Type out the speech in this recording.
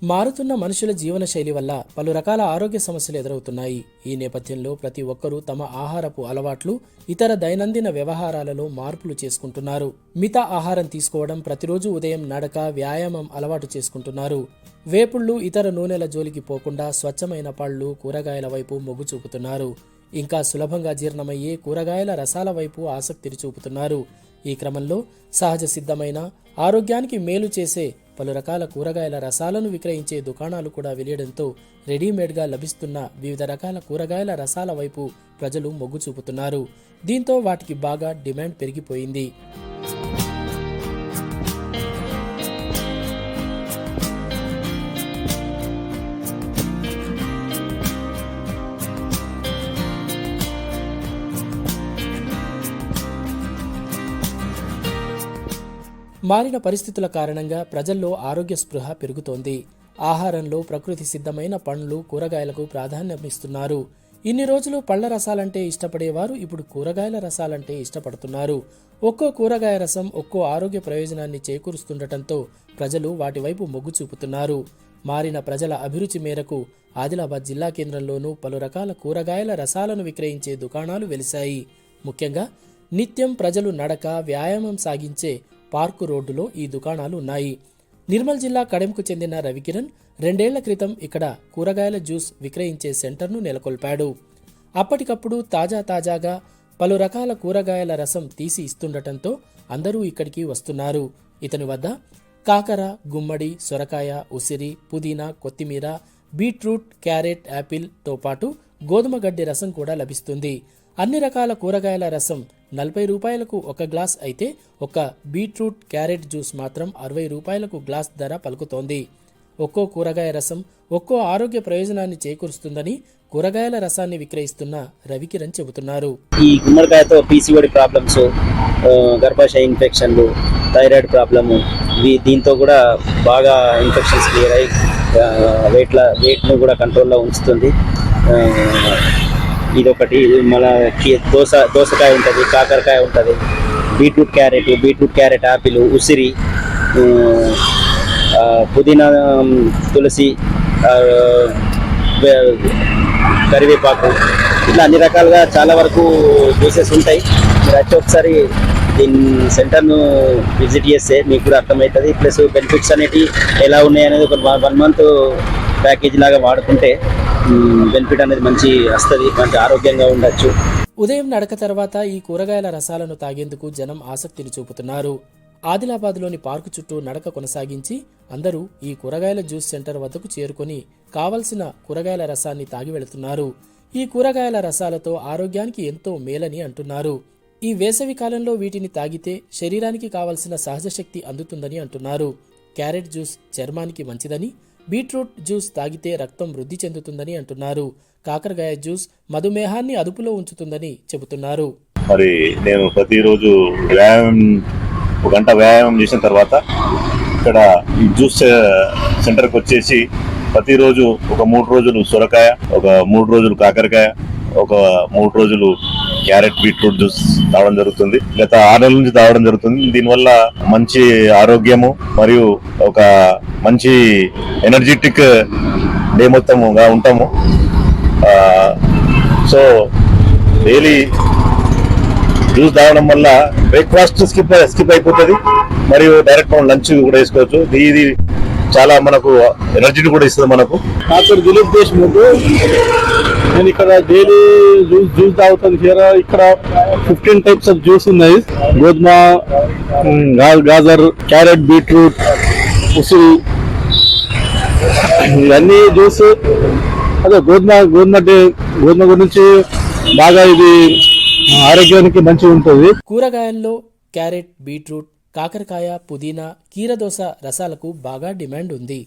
మారుతున్న మనుషుల జీవనశైలి వల్ల పలు రకాల ఆరోగ్య సమస్యలు ఎదురవుతున్నాయి. ఈ నేపథ్యంలో ప్రతి ఒక్కరూ తమ ఆహారపు అలవాట్లు, ఇతర దైనందిన వ్యవహారాలలో మార్పులు చేసుకుంటున్నారు. మిత ఆహారం తీసుకోవడం, ప్రతిరోజు ఉదయం నడక, వ్యాయామం అలవాటు చేసుకుంటున్నారు. వేపుళ్లు, ఇతర నూనెల జోలికి పోకుండా స్వచ్ఛమైన పళ్ళు, కూరగాయల వైపు మొగ్గు చూపుతున్నారు. ఇంకా సులభంగా జీర్ణమయ్యే కూరగాయల రసాల వైపు ఆసక్తిని చూపుతున్నారు. ఈ క్రమంలో సహజ సిద్ధమైన, ఆరోగ్యానికి మేలు చేసే పలు రకాల కూరగాయల రసాలను విక్రయించే దుకాణాలు కూడా వెలియడంతో రెడీమేడ్గా లభిస్తున్న వివిధ రకాల కూరగాయల రసాల వైపు ప్రజలు మొగ్గు చూపుతున్నారు. దీంతో వాటికి బాగా డిమాండ్ పెరిగిపోయింది. మారిన పరిస్థితుల కారణంగా ప్రజల్లో ఆరోగ్య స్పృహ పెరుగుతోంది. ఆహారంలో ప్రకృతి సిద్ధమైన పండ్లు, కూరగాయలకు ప్రాధాన్యమిస్తున్నారు. ఇన్ని రోజులు పళ్ల రసాలంటే ఇష్టపడేవారు ఇప్పుడు కూరగాయల రసాలంటే ఇష్టపడుతున్నారు. ఒక్కో కూరగాయ రసం ఒక్కో ఆరోగ్య ప్రయోజనాన్ని చేకూరుస్తుండటంతో ప్రజలు వాటి వైపు మొగ్గు చూపుతున్నారు. మారిన ప్రజల అభిరుచి మేరకు ఆదిలాబాద్ జిల్లా కేంద్రంలోనూ పలు రకాల కూరగాయల రసాలను విక్రయించే దుకాణాలు వెలిశాయి. ముఖ్యంగా నిత్యం ప్రజలు నడక, వ్యాయామం సాగించే పార్కు రోడ్డులో ఈ దుకాణాలు ఉన్నాయి. నిర్మల్ జిల్లా కడెంకు చెందిన రవికిరణ్ 2 ఏళ్ల క్రితం ఇక్కడ కూరగాయల జ్యూస్ విక్రయించే సెంటర్ను నెలకొల్పాడు. అప్పటికప్పుడు తాజాగా పలు రకాల కూరగాయల రసం తీసి ఇస్తుండటంతో అందరూ ఇక్కడికి వస్తున్నారు. ఇతని వద్ద కాకర, గుమ్మడి, సొరకాయ, ఉసిరి, పుదీనా, కొత్తిమీర, బీట్రూట్, క్యారెట్, యాపిల్ తో పాటు గోధుమ గడ్డి రసం కూడా లభిస్తుంది. అన్ని రకాల కూరగాయల రసం 40 రూపాయలకు ఒక గ్లాస్ అయితే ఒక బీట్రూట్, క్యారెట్ జ్యూస్ మాత్రం 60 రూపాయలకు గ్లాస్ ధర పలుకుతోంది. ఒక్కో కూరగాయ రసం ఒక్కో ఆరోగ్య ప్రయోజనాన్ని చేకూరుస్తుందని కూరగాయల రసాన్ని విక్రయిస్తున్న రవికిరణ్ చెబుతున్నారు. ఈ గుమ్మడికాయతో పీసీఓడి ప్రాబ్లమ్స్, గర్భాశయ ఇన్ఫెక్షన్లు, థైరాయిడ్ ప్రాబ్లము, దీంతో కూడా బాగా ఇన్ఫెక్షన్స్ క్లియర్ అయ్యి వెయిట్ను కూడా కంట్రోల్లో ఉంచుతుంది. ఇదొకటి. మళ్ళీ దోసకాయ ఉంటుంది, కాకరకాయ ఉంటుంది, బీట్రూట్ క్యారెట్, యాపిల్, ఉసిరి, పుదీనా, తులసి, కరివేపాకు, ఇట్లా అన్ని రకాలుగా చాలా వరకు జ్యూసెస్ ఉంటాయి. మీరు వచ్చి ఒకసారి దీని సెంటర్ను విజిట్ చేస్తే మీకు కూడా అర్థమవుతుంది. ప్లస్ బెనిఫిట్స్ అనేవి ఎలా ఉన్నాయి అనేది ఒక 1 మంత్ ప్యాకేజ్ లాగా వాడుకుంటే బెనిఫిట్ అనేది మంచి వస్తుంది, మంచి ఆరోగ్యంగా ఉండొచ్చు. ఉదయం నడక తర్వాత ఈ కూరగాయల రసాలను తాగేందుకు జనం ఆసక్తిని చూపుతున్నారు. ఆదిలాబాద్లోని పార్కు చుట్టూ నడక కొనసాగించి అందరూ ఈ కూరగాయల జ్యూస్ సెంటర్ వద్దకు చేరుకొని కావలసిన కూరగాయల రసాన్ని తాగి వెళుతున్నారు. ఈ కూరగాయల రసాలతో ఆరోగ్యానికి ఎంతో మేలని అంటున్నారు. ఈ వేసవి కాలంలో వీటిని తాగితే శరీరానికి కావలసిన సహజ శక్తి అందుతుందని అంటున్నారు. క్యారెట్ జ్యూస్ చర్మానికి మంచిదని, బీట్రూట్ జ్యూస్ తాగితే రక్తం వృద్ధి చెందుతుందని అంటున్నారు. కాకరకాయ జ్యూస్ మధుమేహాన్ని అదుపులో ఉంచుతుందని చెబుతున్నారు. మరి నేను ప్రతిరోజు 1 గంట వ్యాయామం చేసిన తర్వాత ఇక్కడ ఈ జ్యూస్ సెంటర్కి వచ్చేసి ప్రతిరోజు ఒక 3 రోజులు సొరకాయ, ఒక 3 రోజులు కాకరకాయ, ఒక 3 రోజులు క్యారెట్, బీట్రూట్ జ్యూస్ తాగడం జరుగుతుంది. గత 6 నెలల నుంచి తాగడం జరుగుతుంది. దీనివల్ల మంచి ఆరోగ్యము మరియు ఒక మంచి ఎనర్జెటిక్ డే మొత్తముగా ఉంటాము. సో డైలీ జ్యూస్ తాగడం వల్ల బ్రేక్ఫాస్ట్ స్కిప్ అయిపోతుంది మరియు డైరెక్ట్ మనం లంచ్ కూడా వేసుకోవచ్చు. ఇది చాలా మనకు ఎనర్జీని కూడా ఇస్తుంది. మనకు నా పేరు దిలీప్ దేశ్ముఖ్. నేను ఇక్కడ డైలీ జ్యూస్ తాగుతాను. ఇక్కడ 15 టైప్స్ ఆఫ్ జ్యూస్ ఉన్నాయి. గోధుమ, గాజర్, క్యారెట్, బీట్రూట్, ఉసిరి, ఇవన్నీ జ్యూస్. అదే గోధుమ గురించి బాగా ఇది ఆరోగ్యానికి మంచిగా ఉంటుంది. కూరగాయల్లో క్యారెట్, బీట్రూట్, కాకరకాయ, పుదీనా, కీరదోస రసాలకు బాగా డిమాండ్ ఉంది.